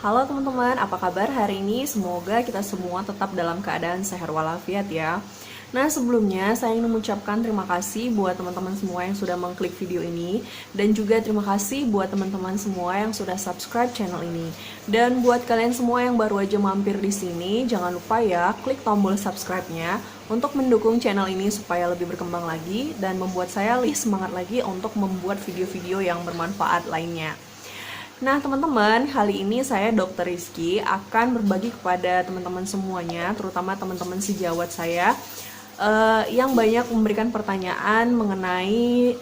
Halo teman-teman, apa kabar hari ini? Semoga kita semua tetap dalam keadaan sehat walafiat ya. Nah, sebelumnya saya ingin mengucapkan terima kasih buat teman-teman semua yang sudah mengklik video ini, dan juga terima kasih buat teman-teman semua yang sudah subscribe channel ini. Dan buat kalian semua yang baru aja mampir di sini, jangan lupa ya klik tombol subscribe-nya untuk mendukung channel ini supaya lebih berkembang lagi dan membuat saya lebih semangat lagi untuk membuat video-video yang bermanfaat lainnya. Nah, teman-teman, kali ini saya Dr. Rizky akan berbagi kepada teman-teman semuanya, terutama teman-teman sejawat saya, yang banyak memberikan pertanyaan mengenai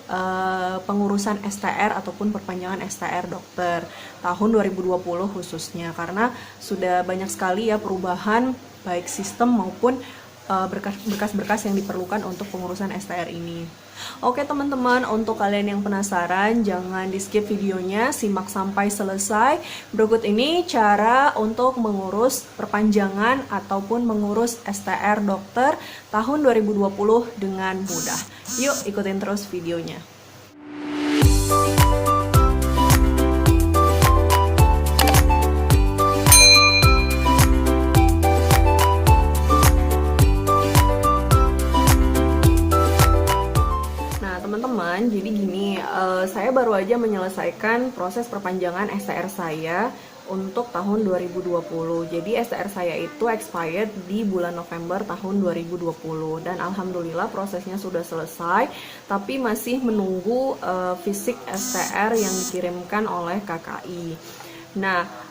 pengurusan STR ataupun perpanjangan STR dokter tahun 2020 khususnya, karena sudah banyak sekali ya perubahan baik sistem maupun berkas-berkas yang diperlukan untuk pengurusan STR ini. Oke teman-teman, untuk kalian yang penasaran, jangan di skip videonya, simak sampai selesai. Berikut ini cara untuk mengurus perpanjangan ataupun mengurus STR dokter tahun 2020 dengan mudah. Yuk ikutin terus videonya. Teman-teman, jadi gini, saya baru aja menyelesaikan proses perpanjangan STR saya untuk tahun 2020. Jadi STR saya itu expired di bulan November tahun 2020 dan alhamdulillah prosesnya sudah selesai, tapi masih menunggu fisik STR yang dikirimkan oleh KKI. Nah,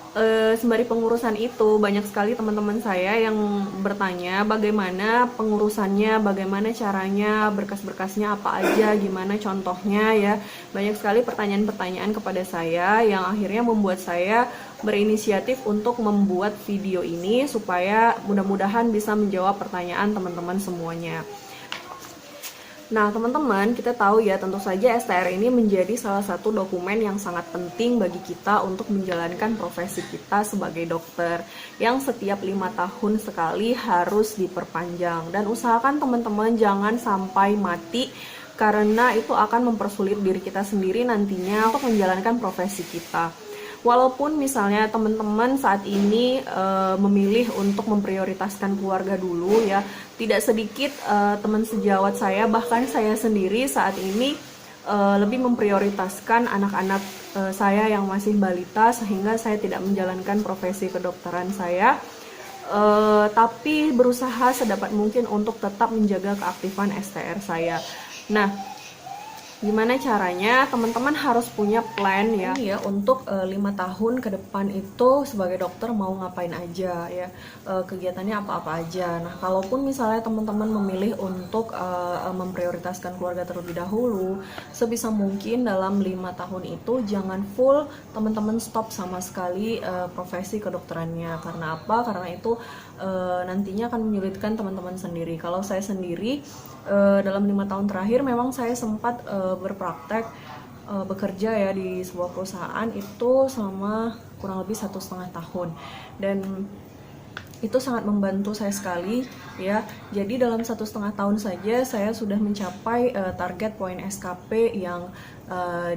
sembari pengurusan itu banyak sekali teman-teman saya yang bertanya bagaimana pengurusannya, bagaimana caranya, berkas-berkasnya apa aja, gimana contohnya ya. Banyak sekali pertanyaan-pertanyaan kepada saya yang akhirnya membuat saya berinisiatif untuk membuat video ini supaya mudah-mudahan bisa menjawab pertanyaan teman-teman semuanya. Nah teman-teman, kita tahu ya, tentu saja STR ini menjadi salah satu dokumen yang sangat penting bagi kita untuk menjalankan profesi kita sebagai dokter, yang setiap 5 tahun sekali harus diperpanjang. Dan usahakan teman-teman jangan sampai mati, karena itu akan mempersulit diri kita sendiri nantinya untuk menjalankan profesi kita. Walaupun misalnya teman-teman saat ini memilih untuk memprioritaskan keluarga dulu ya, tidak sedikit teman sejawat saya, bahkan saya sendiri saat ini lebih memprioritaskan anak-anak saya yang masih balita, sehingga saya tidak menjalankan profesi kedokteran saya, tapi berusaha sedapat mungkin untuk tetap menjaga keaktifan STR saya. Nah, gimana caranya? Teman-teman harus punya plan ya untuk 5 tahun ke depan itu sebagai dokter mau ngapain aja ya, kegiatannya apa-apa aja. Nah, kalaupun misalnya teman-teman memilih untuk memprioritaskan keluarga terlebih dahulu, sebisa mungkin dalam 5 tahun itu jangan full teman-teman stop sama sekali profesi kedokterannya. Karena apa? Karena itu nantinya akan menyulitkan teman-teman sendiri. Kalau saya sendiri dalam 5 tahun terakhir memang saya sempat berpraktek bekerja ya di sebuah perusahaan itu selama kurang lebih 1,5 tahun, dan itu sangat membantu saya sekali ya. Jadi dalam 1,5 tahun saja saya sudah mencapai target poin SKP yang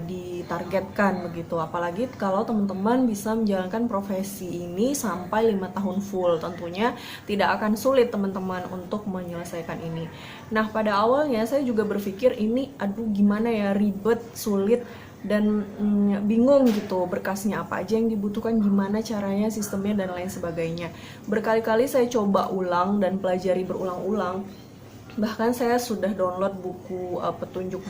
ditargetkan begitu. Apalagi kalau teman-teman bisa menjalankan profesi ini sampai 5 tahun full, tentunya tidak akan sulit teman-teman untuk menyelesaikan ini. Nah, pada awalnya saya juga berpikir ini aduh gimana ya, ribet, sulit, dan bingung gitu, berkasnya apa aja yang dibutuhkan, gimana caranya, sistemnya, dan lain sebagainya. Berkali-kali saya coba ulang dan pelajari berulang-ulang. Bahkan saya sudah download buku petunjuk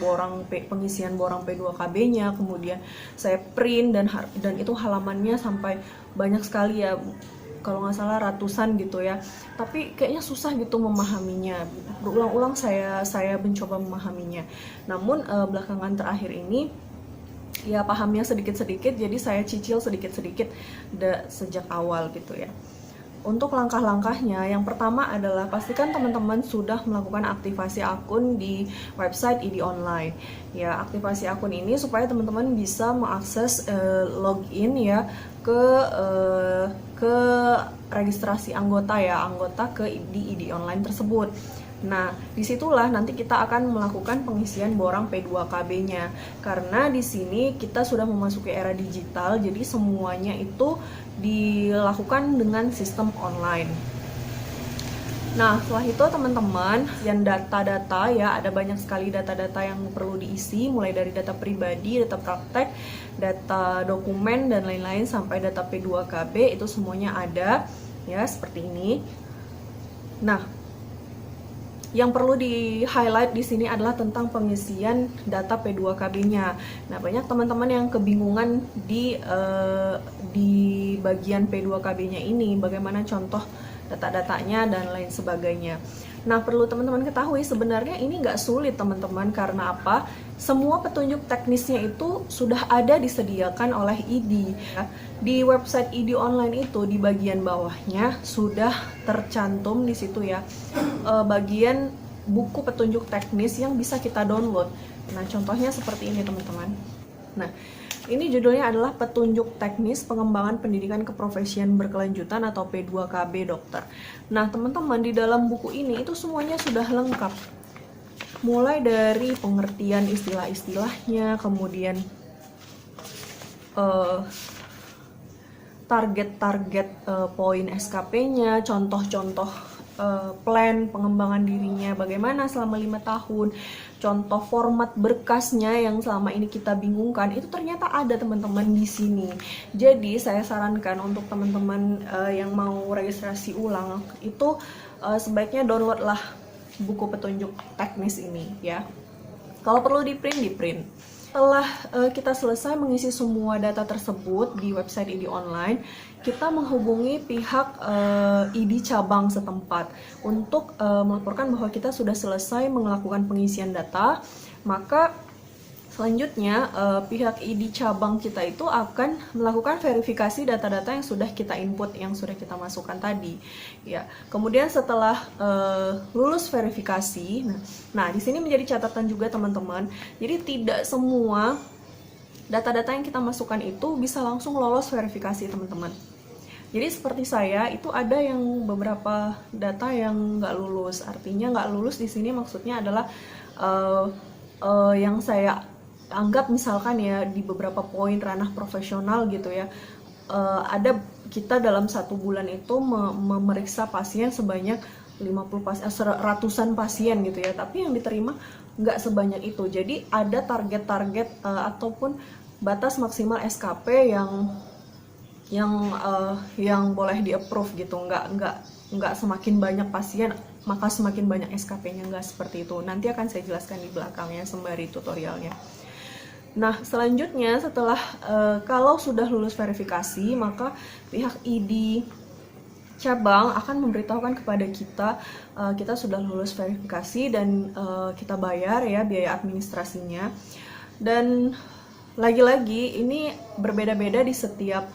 pengisian borang P2KB-nya, kemudian saya print dan itu halamannya sampai banyak sekali ya, kalau nggak salah ratusan gitu ya. Tapi kayaknya susah gitu memahaminya. Berulang-ulang saya mencoba memahaminya. Namun belakangan terakhir ini ya pahamnya sedikit-sedikit, jadi saya cicil sedikit-sedikit sejak awal gitu ya. Untuk langkah-langkahnya, yang pertama adalah pastikan teman-teman sudah melakukan aktivasi akun di website ID Online. Ya, aktivasi akun ini supaya teman-teman bisa mengakses login ya ke registrasi anggota ya, di ID Online tersebut. Nah, disitulah nanti kita akan melakukan pengisian borang P2KB-nya. Karena di sini kita sudah memasuki era digital, jadi semuanya itu dilakukan dengan sistem online. Nah, setelah itu teman-teman, yang data-data ya, ada banyak sekali data-data yang perlu diisi, mulai dari data pribadi, data praktek, data dokumen, dan lain-lain, sampai data P2KB, itu semuanya ada, ya, seperti ini. Nah, yang perlu di-highlight di sini adalah tentang pengisian data P2KB-nya. Nah, banyak teman-teman yang kebingungan di bagian P2KB-nya ini, bagaimana contoh data-datanya dan lain sebagainya. Nah, perlu teman-teman ketahui sebenarnya ini nggak sulit teman-teman, karena apa? Semua petunjuk teknisnya itu sudah ada disediakan oleh ID. Di website ID online itu di bagian bawahnya sudah tercantum di situ ya, bagian buku petunjuk teknis yang bisa kita download. Nah, contohnya seperti ini teman-teman. Nah, ini judulnya adalah Petunjuk Teknis Pengembangan Pendidikan Keprofesian Berkelanjutan atau P2KB Dokter. Nah, teman-teman, di dalam buku ini itu semuanya sudah lengkap. Mulai dari pengertian istilah-istilahnya, kemudian target-target poin SKP-nya, contoh-contoh plan pengembangan dirinya bagaimana selama 5 tahun, contoh format berkasnya yang selama ini kita bingungkan, itu ternyata ada teman-teman di sini. Jadi saya sarankan untuk teman-teman yang mau registrasi ulang itu sebaiknya download lah buku petunjuk teknis ini ya. Kalau perlu di print. Setelah kita selesai mengisi semua data tersebut di website ID online, kita menghubungi pihak ID cabang setempat untuk melaporkan bahwa kita sudah selesai melakukan pengisian data. Maka selanjutnya pihak ID cabang kita itu akan melakukan verifikasi data-data yang sudah kita input, yang sudah kita masukkan tadi. Ya, kemudian setelah lulus verifikasi, nah di sini menjadi catatan juga teman-teman. Jadi tidak semua data-data yang kita masukkan itu bisa langsung lolos verifikasi teman-teman. Jadi seperti saya itu ada yang beberapa data yang nggak lulus. Artinya nggak lulus di sini maksudnya adalah yang saya anggap misalkan ya di beberapa poin ranah profesional gitu ya, ada kita dalam 1 bulan itu memeriksa pasien sebanyak ratusan pasien gitu ya, tapi yang diterima nggak sebanyak itu. Jadi ada target-target ataupun batas maksimal SKP yang boleh di approve gitu, nggak semakin banyak pasien maka semakin banyak SKP-nya, nggak seperti itu. Nanti akan saya jelaskan di belakangnya sembari tutorialnya. Nah, selanjutnya setelah kalau sudah lulus verifikasi, maka pihak ID cabang akan memberitahukan kepada kita sudah lulus verifikasi dan kita bayar ya biaya administrasinya. Dan lagi-lagi ini berbeda-beda di setiap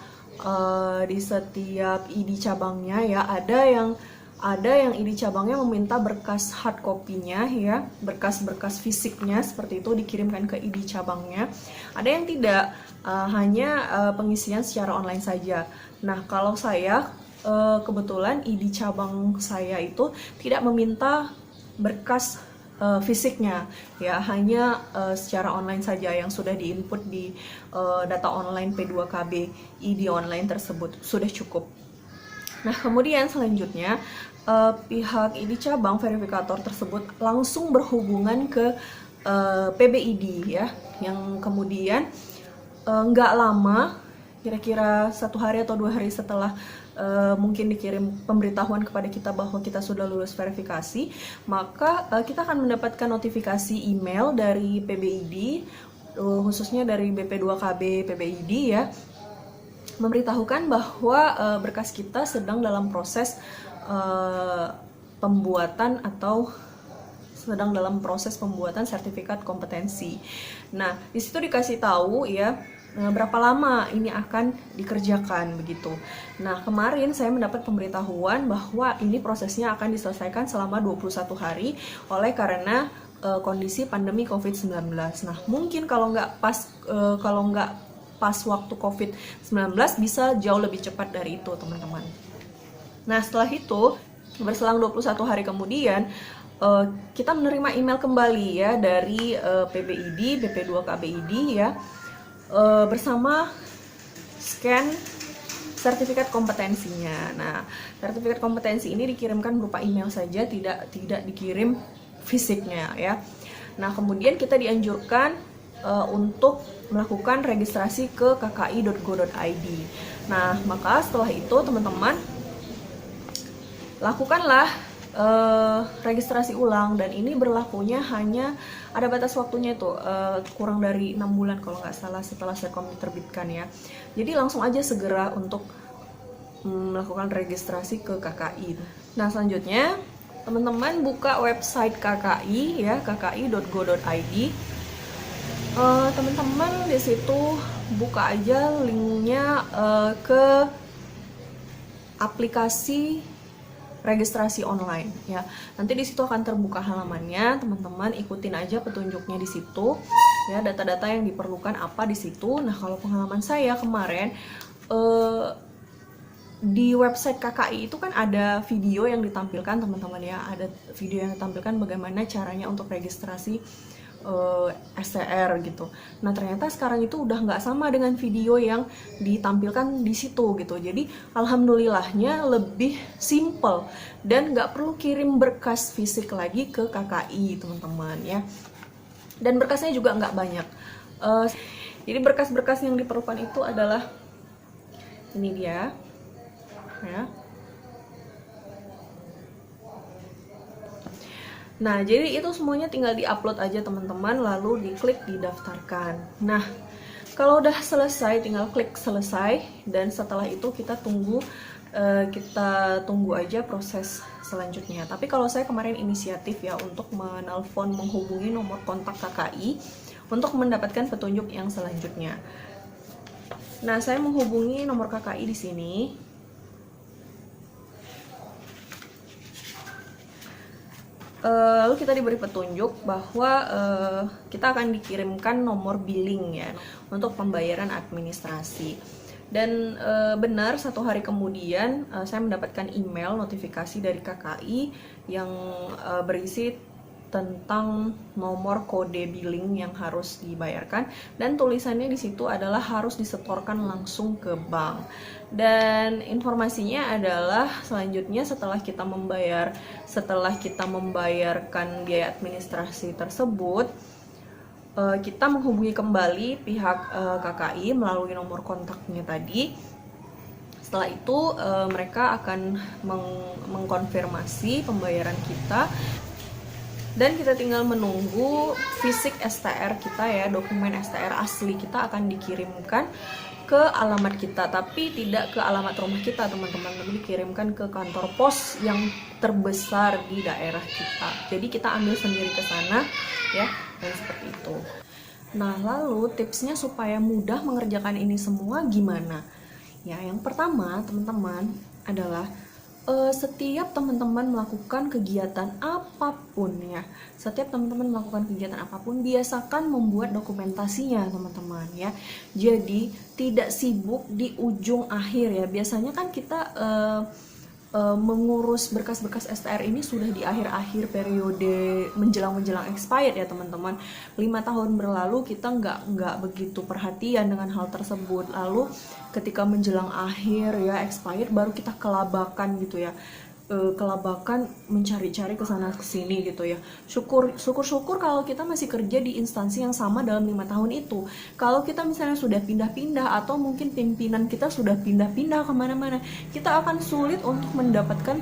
ID cabangnya ya. Ada yang ID cabangnya meminta berkas hard copy-nya ya, berkas-berkas fisiknya seperti itu dikirimkan ke ID cabangnya. Ada yang tidak, hanya pengisian secara online saja. Nah, kalau saya kebetulan ID cabang saya itu tidak meminta berkas fisiknya ya, hanya secara online saja yang sudah diinput di data online P2KB ID online tersebut sudah cukup. Nah, kemudian selanjutnya pihak ID cabang verifikator tersebut langsung berhubungan ke PBID ya, yang kemudian nggak lama, kira-kira 1 hari atau 2 hari setelah mungkin dikirim pemberitahuan kepada kita bahwa kita sudah lulus verifikasi, maka kita akan mendapatkan notifikasi email dari PBID, khususnya dari BP2KB PBID ya, memberitahukan bahwa berkas kita sedang dalam proses pembuatan atau sedang dalam proses pembuatan sertifikat kompetensi. Nah, di situ dikasih tahu ya berapa lama ini akan dikerjakan begitu. Nah, kemarin saya mendapat pemberitahuan bahwa ini prosesnya akan diselesaikan selama 21 hari oleh karena kondisi pandemi COVID-19. Nah, mungkin kalau nggak pas waktu COVID-19 bisa jauh lebih cepat dari itu, teman-teman. Nah, setelah itu Berselang 21 hari kemudian, kita menerima email kembali ya dari PBID, BP2 KBID ya, bersama scan sertifikat kompetensinya. Nah, sertifikat kompetensi ini dikirimkan berupa email saja, tidak dikirim fisiknya ya. Nah, kemudian kita dianjurkan untuk melakukan registrasi ke kki.go.id. Nah, maka setelah itu teman-teman lakukanlah registrasi ulang, dan ini berlakunya hanya ada batas waktunya itu kurang dari 6 bulan kalau nggak salah setelah Serkom diterbitkan ya. Jadi langsung aja segera untuk melakukan registrasi ke KKI. Nah, selanjutnya teman-teman buka website KKI ya, kki.go.id. Teman-teman di situ buka aja linknya ke aplikasi registrasi online ya. Nanti di situ akan terbuka halamannya, teman-teman ikutin aja petunjuknya di situ ya, data-data yang diperlukan apa di situ. Nah, kalau pengalaman saya kemarin di website KKI itu kan ada video yang ditampilkan teman-teman ya, ada video yang ditampilkan bagaimana caranya untuk registrasi STR gitu. Nah, ternyata sekarang itu udah nggak sama dengan video yang ditampilkan di situ gitu. Jadi alhamdulillahnya lebih simple dan nggak perlu kirim berkas fisik lagi ke KKI teman-teman ya. Dan berkasnya juga nggak banyak. Jadi berkas-berkas yang diperlukan itu adalah ini dia ya. Nah, jadi itu semuanya tinggal diupload aja teman-teman, lalu diklik didaftarkan. Nah, kalau udah selesai tinggal klik selesai, dan setelah itu kita tunggu aja proses selanjutnya. Tapi kalau saya kemarin inisiatif ya untuk menelpon menghubungi nomor kontak KKI untuk mendapatkan petunjuk yang selanjutnya. Nah, saya menghubungi nomor KKI di sini. Lalu kita diberi petunjuk bahwa kita akan dikirimkan nomor billing ya untuk pembayaran administrasi. Dan benar, 1 hari kemudian saya mendapatkan email notifikasi dari KKI yang berisi tentang nomor kode billing yang harus dibayarkan, dan tulisannya di situ adalah harus disetorkan langsung ke bank. Dan informasinya adalah selanjutnya setelah kita membayarkan biaya administrasi tersebut, kita menghubungi kembali pihak KKI melalui nomor kontaknya tadi. Setelah itu mereka akan mengkonfirmasi pembayaran kita, dan kita tinggal menunggu fisik STR kita ya, dokumen STR asli kita akan dikirimkan ke alamat kita, tapi tidak ke alamat rumah kita teman-teman, tapi dikirimkan ke kantor pos yang terbesar di daerah kita. Jadi kita ambil sendiri ke sana ya, dan seperti itu. Nah, lalu tipsnya supaya mudah mengerjakan ini semua gimana? Ya, yang pertama teman-teman adalah setiap teman-teman melakukan kegiatan apapun ya, biasakan membuat dokumentasinya teman-teman ya. Jadi tidak sibuk di ujung akhir ya. Biasanya kan kita mengurus berkas-berkas STR ini sudah di akhir-akhir periode menjelang expired ya teman-teman. 5 tahun berlalu kita nggak begitu perhatian dengan hal tersebut. Lalu ketika menjelang akhir ya expired baru kita kelabakan gitu ya. Kelabakan mencari-cari kesana kesini gitu ya. Syukur kalau kita masih kerja di instansi yang sama dalam 5 tahun itu. Kalau kita misalnya sudah pindah-pindah atau mungkin pimpinan kita sudah pindah-pindah kemana-mana, kita akan sulit untuk mendapatkan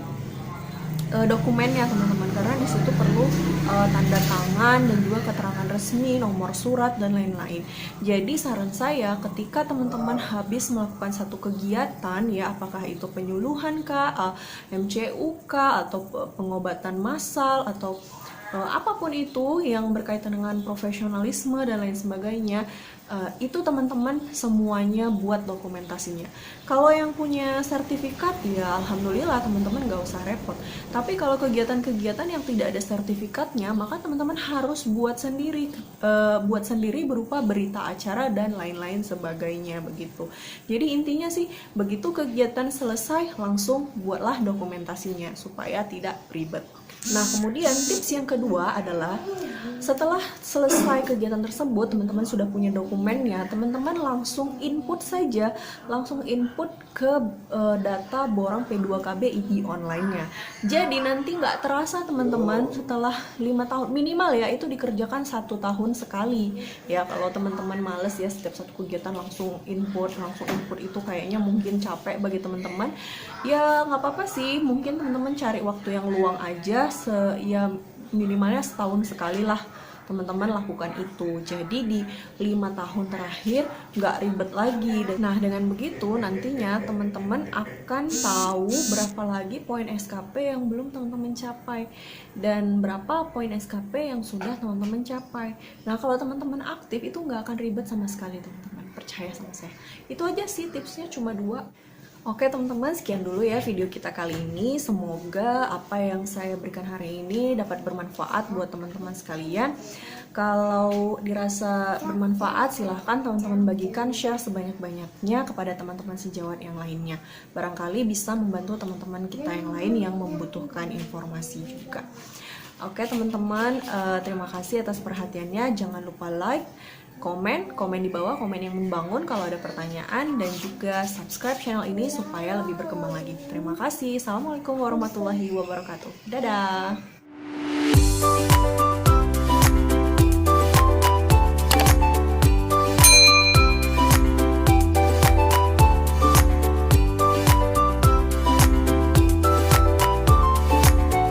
dokumennya teman-teman, karena di situ perlu tanda tangan dan juga keterangan resmi, nomor surat dan lain-lain. Jadi saran saya ketika teman-teman habis melakukan satu kegiatan ya, apakah itu penyuluhan kah, MCU kah, atau pengobatan massal atau apapun itu yang berkaitan dengan profesionalisme dan lain sebagainya, Itu teman-teman semuanya buat dokumentasinya. Kalau yang punya sertifikat ya alhamdulillah teman-teman nggak usah repot. Tapi kalau kegiatan-kegiatan yang tidak ada sertifikatnya, maka teman-teman harus buat sendiri berupa berita acara dan lain-lain sebagainya begitu. Jadi intinya sih begitu kegiatan selesai langsung buatlah dokumentasinya supaya tidak ribet. Nah, kemudian tips yang kedua adalah setelah selesai kegiatan tersebut, teman-teman sudah punya dokumennya, teman-teman langsung input saja, langsung input ke data borang P2KB ID online-nya. Jadi nanti nggak terasa teman-teman setelah 5 tahun minimal ya, itu dikerjakan 1 tahun sekali. Ya kalau teman-teman males ya setiap satu kegiatan langsung input itu kayaknya mungkin capek bagi teman-teman. Ya nggak apa-apa sih, mungkin teman-teman cari waktu yang luang aja, ya minimalnya setahun sekali lah teman-teman lakukan itu. Jadi di 5 tahun terakhir nggak ribet lagi. Nah dengan begitu nantinya teman-teman akan tahu berapa lagi poin SKP yang belum teman-teman capai dan berapa poin SKP yang sudah teman-teman capai. Nah kalau teman-teman aktif itu nggak akan ribet sama sekali teman-teman, percaya sama saya. Itu aja sih tipsnya, cuma 2. Oke teman-teman, sekian dulu ya video kita kali ini. Semoga apa yang saya berikan hari ini dapat bermanfaat buat teman-teman sekalian. Kalau dirasa bermanfaat, silahkan teman-teman bagikan, share sebanyak-banyaknya kepada teman-teman sejawat yang lainnya. Barangkali bisa membantu teman-teman kita yang lain yang membutuhkan informasi juga. Oke teman-teman, terima kasih atas perhatiannya. Jangan lupa like, komen di bawah, komen yang membangun kalau ada pertanyaan, dan juga subscribe channel ini supaya lebih berkembang lagi. Terima kasih. Assalamualaikum warahmatullahi wabarakatuh. Dadah.